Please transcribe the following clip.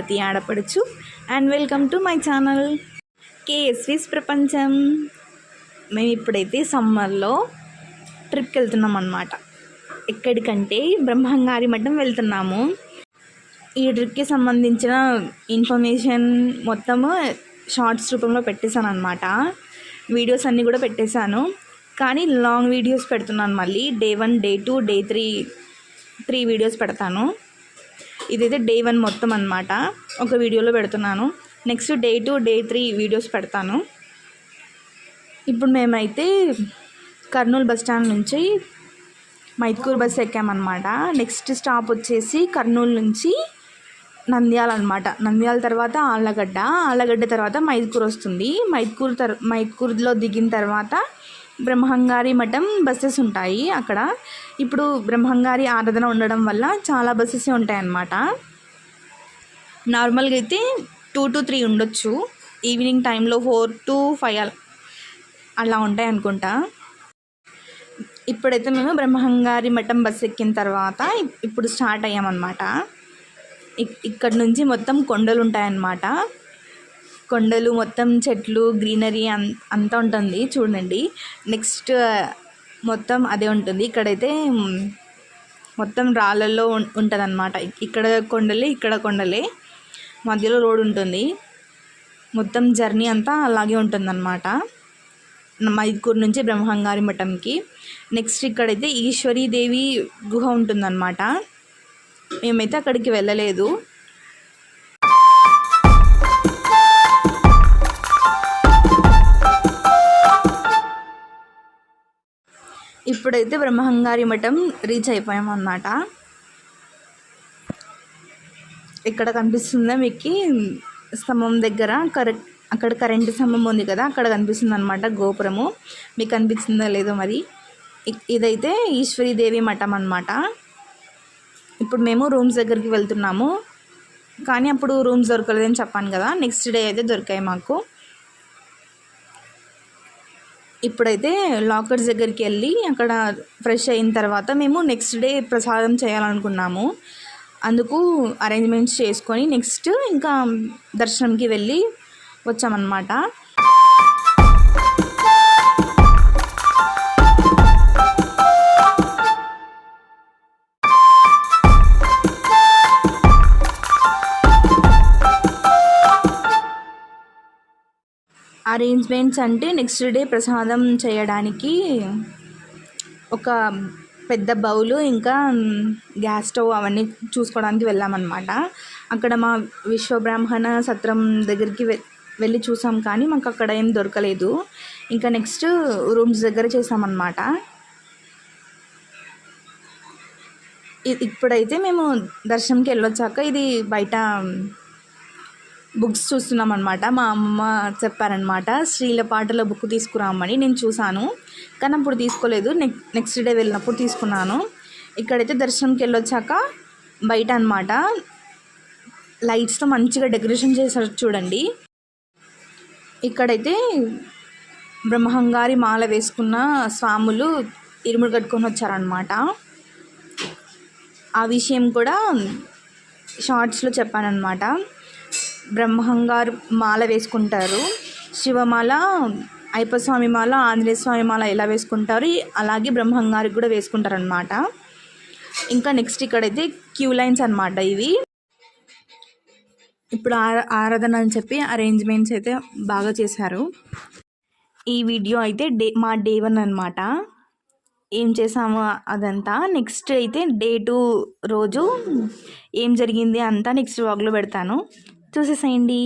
స్వాతి ఆడపడుచు and welcome to my channel KSV's ప్రపంచం. మేము ఇప్పుడైతే సమ్మర్లో ట్రిప్కి వెళ్తున్నాం అన్నమాట. ఎక్కడికంటే బ్రహ్మంగారి మఠం వెళ్తున్నాము. ఈ ట్రిప్కి సంబంధించిన ఇన్ఫర్మేషన్ మొత్తము షార్ట్స్ రూపంలో పెట్టేశాను అన్నమాట. వీడియోస్ అన్నీ కూడా పెట్టేశాను, కానీ లాంగ్ వీడియోస్ పెడుతున్నాను. మళ్ళీ డే 1, డే 2, డే 3 వీడియోస్ పెడతాను. ఇదైతే డే 1 మొత్తం అన్నమాట, ఒక వీడియోలో పెడుతున్నాను. నెక్స్ట్ డే 2, డే 3 వీడియోస్ పెడతాను. ఇప్పుడు మేమైతే కర్నూలు బస్ స్టాండ్ నుంచి మైదుకూరు బస్ ఎక్కామన్నమాట. నెక్స్ట్ స్టాప్ వచ్చేసి కర్నూలు నుంచి నంద్యాల అనమాట. నంద్యాల తర్వాత ఆళ్ళగడ్డ తర్వాత మైదుకూరు వస్తుంది. మైదుకూరులో దిగిన తర్వాత బ్రహ్మంగారి మఠం బస్సెస్ ఉంటాయి అక్కడ. ఇప్పుడు బ్రహ్మంగారి ఆరాధన ఉండడం వల్ల చాలా బస్సెస్ ఉంటాయన్నమాట. నార్మల్గా అయితే 2 to 3 ఉండొచ్చు. ఈవినింగ్ టైంలో 4 to 5 అలా ఉంటాయి అనుకుంటా. ఇప్పుడైతే మేము బ్రహ్మంగారి మఠం బస్సు ఎక్కిన తర్వాత ఇప్పుడు స్టార్ట్ అయ్యామన్నమాట. ఇక్కడ నుంచి మొత్తం కొండలు ఉంటాయన్నమాట. కొండలు, మొత్తం చెట్లు, గ్రీనరీ అంతా ఉంటుంది చూడండి. నెక్స్ట్ మొత్తం అదే ఉంటుంది. ఇక్కడైతే మొత్తం రాళ్ళల్లో ఉంటుంది అన్నమాట. ఇక్కడ కొండలే, మధ్యలో రోడ్ ఉంటుంది. మొత్తం జర్నీ అంతా అలాగే ఉంటుందన్నమాట మైదుకూరు నుంచి బ్రహ్మంగారి మఠంకి. నెక్స్ట్ ఇక్కడైతే ఈశ్వరీదేవి గుహ ఉంటుందన్నమాట. మేమైతే అక్కడికి వెళ్ళలేదు. ఇప్పుడైతే బ్రహ్మంగారి మఠం రీచ్ అయిపోయాం అన్నమాట. ఇక్కడ కనిపిస్తుందా మీకు స్తంభం దగ్గర అక్కడ కరెంటు స్తంభం ఉంది కదా, అక్కడ కనిపిస్తుంది అన్నమాట గోపురము. మీకు కనిపిస్తుందా లేదో మరి. ఇదైతే ఈశ్వరీదేవి మఠం అన్నమాట. ఇప్పుడు మేము రూమ్స్ దగ్గరికి వెళ్తున్నాము, కానీ అప్పుడు రూమ్స్ దొరకలేదని చెప్పాను కదా. నెక్స్ట్ డే అయితే దొరికాయి మాకు. ఇప్పుడైతే లాకర్స్ దగ్గరికి వెళ్ళి అక్కడ ఫ్రెష్ అయిన తర్వాత మేము నెక్స్ట్ డే ప్రసాదం చేయాలనుకున్నాము. అందుకు అరేంజ్మెంట్స్ చేసుకొని నెక్స్ట్ ఇంకా దర్శనంకి వెళ్ళి వచ్చామన్నమాట. అరేంజ్మెంట్స్ అంటే నెక్స్ట్ డే ప్రసాదం చేయడానికి ఒక పెద్ద బౌలు, ఇంకా గ్యాస్ స్టవ్ అవన్నీ చూసుకోవడానికి వెళ్ళామన్నమాట. అక్కడ మా విశ్వబ్రాహ్మణ సత్రం దగ్గరికి వెళ్ళి చూసాం, కానీ మాకు అక్కడ ఏం దొరకలేదు. ఇంకా నెక్స్ట్ రూమ్స్ దగ్గర చేసామన్నమాట. ఇప్పుడైతే మేము దర్శనంకి వెళ్ళొచ్చాక ఇది బయట బుక్స్ చూస్తున్నాం అనమాట. మా అమ్మ చెప్పారనమాట శ్రీల పాటల బుక్ తీసుకురామని. నేను చూశాను, కానీ అప్పుడు తీసుకోలేదు. నెక్స్ట్ డే వెళ్ళినప్పుడు తీసుకున్నాను. ఇక్కడైతే దర్శనంకి వెళ్ళొచ్చాక బయట అనమాట లైట్స్తో మంచిగా డెకరేషన్ చేశారు చూడండి. ఇక్కడైతే బ్రహ్మంగారి మాల వేసుకున్న స్వాములు ఇరుముడు కట్టుకొని వచ్చారనమాట. ఆ విషయం కూడా షార్ట్స్లో చెప్పానన్నమాట. బ్రహ్మంగారు మాల వేసుకుంటారు, శివమాల, అయ్యప్ప స్వామి మాల, ఆంజనేయ స్వామి మాల ఎలా వేసుకుంటారు అలాగే బ్రహ్మంగారికి కూడా వేసుకుంటారు అనమాట. ఇంకా నెక్స్ట్ ఇక్కడైతే క్యూ లైన్స్ అనమాట ఇవి. ఇప్పుడు ఆరాధన అని చెప్పి అరేంజ్మెంట్స్ అయితే బాగా చేశారు. ఈ వీడియో అయితే మా డే 1 అనమాట. ఏం చేసాము అదంతా. నెక్స్ట్ అయితే డే 2 రోజు ఏం జరిగింది అంతా నెక్స్ట్ వ్లాగ్లో పెడతాను, చూసేసేయండి.